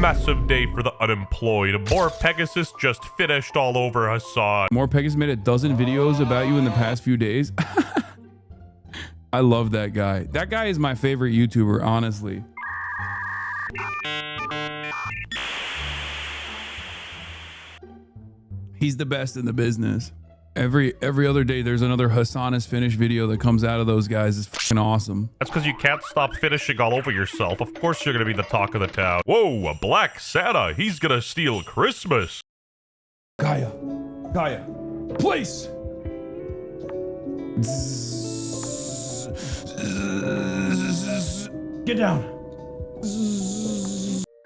massive day for the unemployed. MorePegasus just finished all over Hasan. MorePegasus made a dozen videos about you in the past few days. I love that guy. That guy is my favorite YouTuber, honestly. He's the best in the business. Every other day, there's another Hasan is finished video that comes out of those guys. It's fucking awesome. That's because you can't stop finishing all over yourself. Of course you're gonna be the talk of the town. Whoa, a black Santa. He's gonna steal Christmas. Gaia, please. Get down.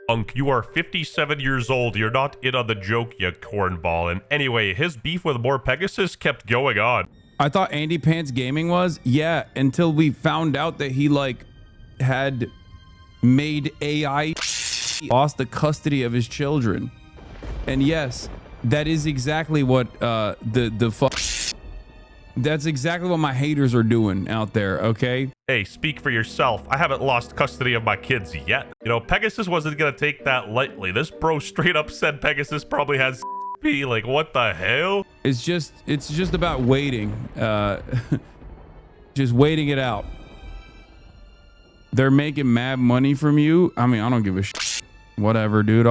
Unk, you are 57 years old. You're not in on the joke, you cornball. And anyway, his beef with MorePegasus kept going on. I thought Andy Pants Gaming was, yeah, until we found out that he like had made AI lost the custody of his children. And yes, that is exactly what that's exactly what my haters are doing out there, okay? Hey, speak for yourself. I haven't lost custody of my kids yet. You know, Pegasus wasn't gonna take that lightly. This bro straight up said Pegasus probably has like, what the hell? It's just about waiting. Just waiting it out. They're making mad money from you. I mean, I don't give a shit. Whatever, dude.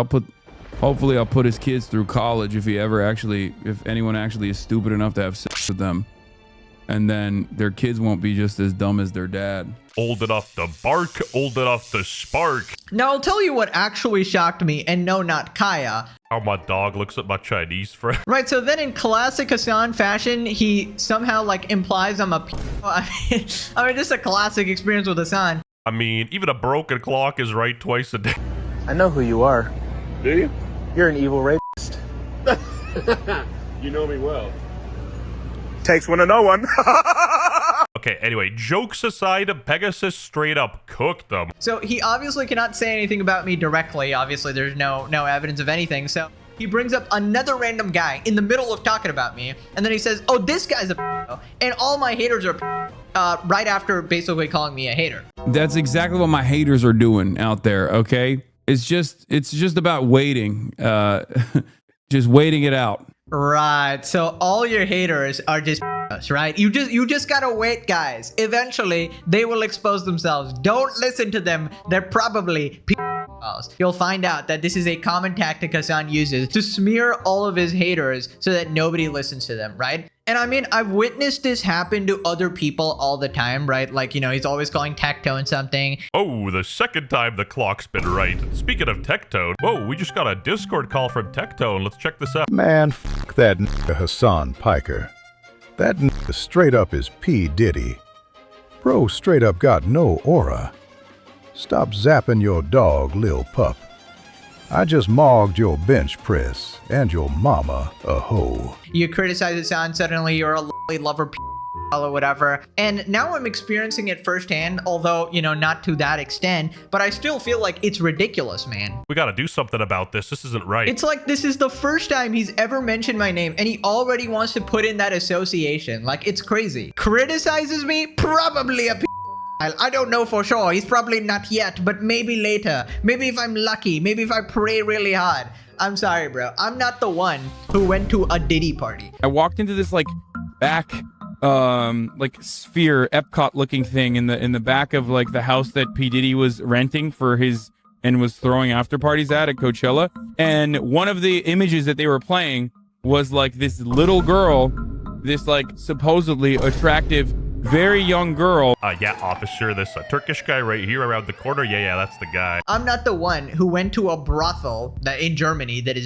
Hopefully I'll put his kids through college if anyone actually is stupid enough to have sex with them. And then their kids won't be just as dumb as their dad. Old enough to bark, old enough to spark. Now, I'll tell you what actually shocked me, and no, not Kaya. How my dog looks at my Chinese friend. Right, so then in classic Hasan fashion, he somehow, like, implies I'm a I mean, just a classic experience with Hasan. I mean, even a broken clock is right twice a day. I know who you are. Do you? You're an evil rapist. You know me well. Takes one to know one. Okay, anyway, jokes aside, Pegasus straight up cooked them. So he obviously cannot say anything about me directly. Obviously, there's no evidence of anything. So he brings up another random guy in the middle of talking about me. And then he says, oh, this guy's a and all my haters are right after basically calling me a hater. That's exactly what my haters are doing out there, okay? It's just about waiting. Just waiting it out. Right. So all your haters are just right? You just gotta wait, guys. Eventually, they will expose themselves. Don't listen to them. They're probably You'll find out that this is a common tactic Hasan uses to smear all of his haters so that nobody listens to them, right? And I mean, I've witnessed this happen to other people all the time, right? Like, you know, he's always calling Tectone something. Oh, the second time the clock's been right. Speaking of Tectone, whoa, we just got a Discord call from Tectone. Let's check this out. Man, f that nigga Hasan Piker. That nigga straight up is P. Diddy. Bro straight up got no aura. Stop zapping your dog, lil pup. I just mogged your bench press and your mama a hoe. You criticize Hasan, suddenly you're a lovely lover or whatever. And now I'm experiencing it firsthand, although, you know, not to that extent, but I still feel like it's ridiculous, man. We gotta do something about this. This isn't right. It's like this is the first time he's ever mentioned my name and he already wants to put in that association. Like, it's crazy. Criticizes me? Probably a I don't know for sure. He's probably not yet, but maybe later. Maybe if I'm lucky. Maybe if I pray really hard. I'm sorry, bro. I'm not the one who went to a Diddy party. I walked into this like back like sphere Epcot looking thing in the back of like the house that P. Diddy was renting for his and was throwing after parties at Coachella. And one of the images that they were playing was like this little girl, this like supposedly attractive very young girl. Yeah, officer, this Turkish guy right here around the corner. Yeah, that's the guy. I'm not the one who went to a brothel that in Germany that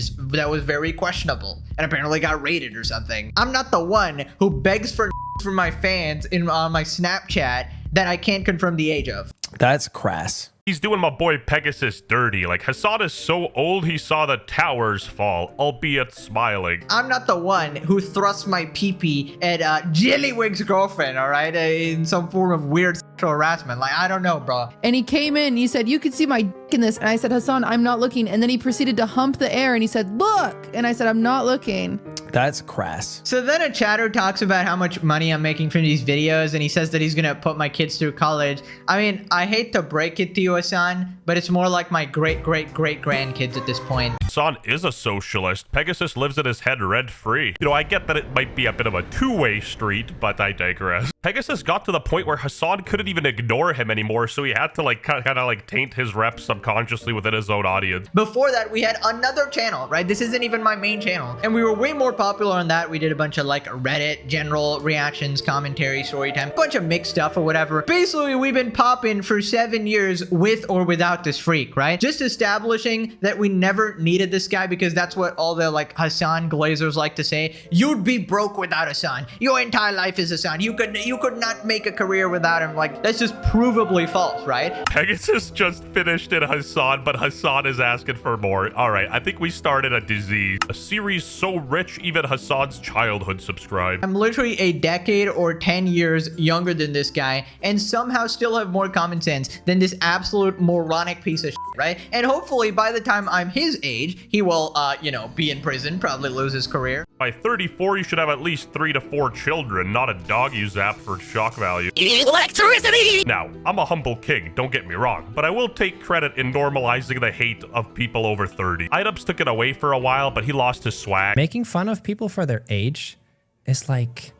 was very questionable and apparently got raided or something. I'm not the one who begs for from my fans in my Snapchat that I can't confirm the age of. That's crass. He's doing my boy Pegasus dirty. Like, Hasan is so old he saw the towers fall, albeit smiling. I'm not the one who thrusts my pee-pee at Jellywig's girlfriend, all right? In some form of weird sexual harassment. Like, I don't know, bro. And he came in, he said, you could see my dick in this. And I said, Hasan, I'm not looking. And then he proceeded to hump the air and he said, look. And I said, I'm not looking. That's crass. So then a chatter talks about how much money I'm making from these videos, and he says that he's gonna put my kids through college. I mean, I hate to break it to you, Hasan, but it's more like my great-great-great-grandkids at this point. Hasan is a socialist. Pegasus lives in his head rent-free. You know, I get that it might be a bit of a two-way street, but I digress. Pegasus got to the point where Hasan couldn't even ignore him anymore, so he had to like kind of like taint his reps subconsciously within his own audience. Before that, we had another channel, right? This isn't even my main channel. And we were way more popular on that. We did a bunch of like Reddit, general reactions, commentary, story time, bunch of mixed stuff or whatever. Basically, we've been popping for 7 years with or without this freak, right? Just establishing that we never needed this guy, because that's what all the like Hasan Glazers like to say. You'd be broke without Hasan. Your entire life is Hasan. You could not make a career without him. Like, that's just provably false, right? Pegasus just finished in Hasan, but Hasan is asking for more. All right, I think we started a disease. A series so rich, even Hasan's childhood subscribed. I'm literally a decade or 10 years younger than this guy, and somehow still have more common sense than this absolute moronic piece of shit, right? And hopefully by the time I'm his age, he will, you know, be in prison, probably lose his career. By 34, you should have at least 3 to 4 children, not a dog you zap for shock value. Electricity! Now, I'm a humble king, don't get me wrong, but I will take credit in normalizing the hate of people over 30. Items took it away for a while, but he lost his swag. Making fun of people for their age is like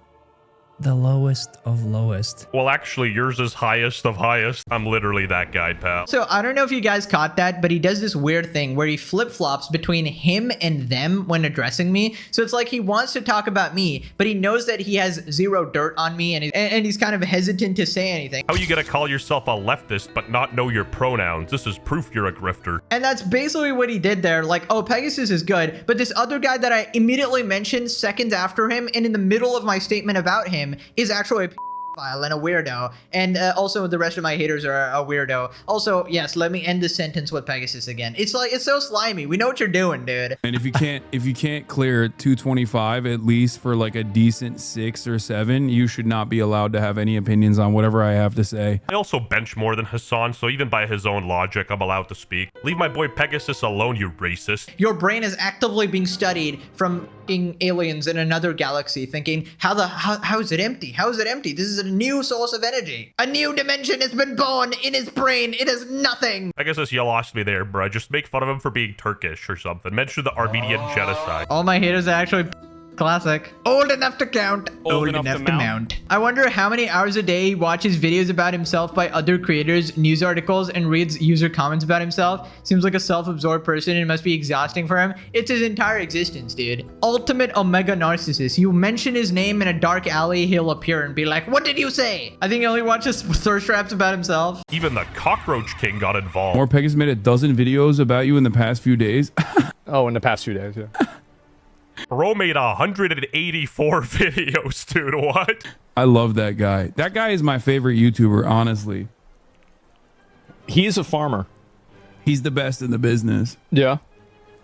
the lowest of lowest. Well, actually, yours is highest of highest. I'm literally that guy, pal. So I don't know if you guys caught that, but he does this weird thing where he flip-flops between him and them when addressing me. So it's like he wants to talk about me, but he knows that he has zero dirt on me, and he's kind of hesitant to say anything. How are you gonna call yourself a leftist but not know your pronouns? This is proof you're a grifter. And that's basically what he did there. Like, oh, Pegasus is good, but this other guy that I immediately mentioned seconds after him and in the middle of my statement about him is actually a pedophile and a weirdo, and also the rest of my haters are a weirdo. Also, yes, let me end this sentence with Pegasus again. It's like, it's so slimy. We know what you're doing, dude. And if you can't clear 225 at least for like a decent 6 or 7, you should not be allowed to have any opinions on whatever I have to say. I also bench more than Hasan, so even by his own logic, I'm allowed to speak. Leave my boy Pegasus alone, you racist. Your brain is actively being studied from aliens in another galaxy, thinking, how is it empty? How is it empty? This is a new source of energy. A new dimension has been born in his brain. It is nothing. Pegasus, you lost me there, bro. Just make fun of him for being Turkish or something. Mention the Armenian genocide. All my haters are actually classic. Old enough to count. Old enough to mount. I wonder how many hours a day he watches videos about himself by other creators, news articles, and reads user comments about himself. Seems like a self-absorbed person, and it must be exhausting for him. It's his entire existence, dude. Ultimate Omega Narcissist. You mention his name in a dark alley, he'll appear and be like, what did you say? I think he only watches thirst traps about himself. Even the Cockroach King got involved. MorePegasus made a dozen videos about you in the past few days. Oh, in the past few days, yeah. Bro made 184 videos, dude. What? I love that guy. That guy is my favorite YouTuber, honestly. He is a farmer. He's the best in the business. Yeah.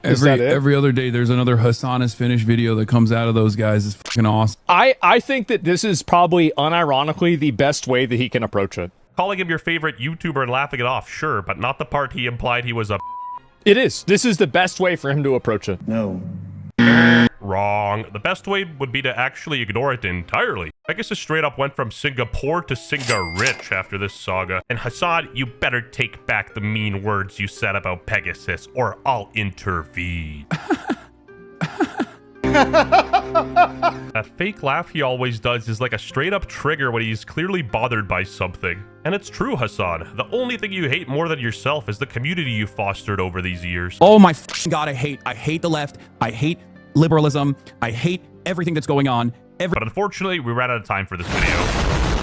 Every other day, there's another Hasan is finished video that comes out of those guys. It's fucking awesome. I think that this is probably unironically the best way that he can approach it. Calling him your favorite YouTuber and laughing it off, sure, but not the part he implied he was a. It is. This is the best way for him to approach it. No. Wrong. The best way would be to actually ignore it entirely. Pegasus straight up went from Singapore to Singa-rich after this saga. And Hasan, you better take back the mean words you said about Pegasus, or I'll intervene. That fake laugh he always does is like a straight up trigger when he's clearly bothered by something. And it's true, Hasan. The only thing you hate more than yourself is the community you fostered over these years. Oh my God, I hate the left. I hate liberalism. I hate everything that's going on. But unfortunately, we ran out of time for this video.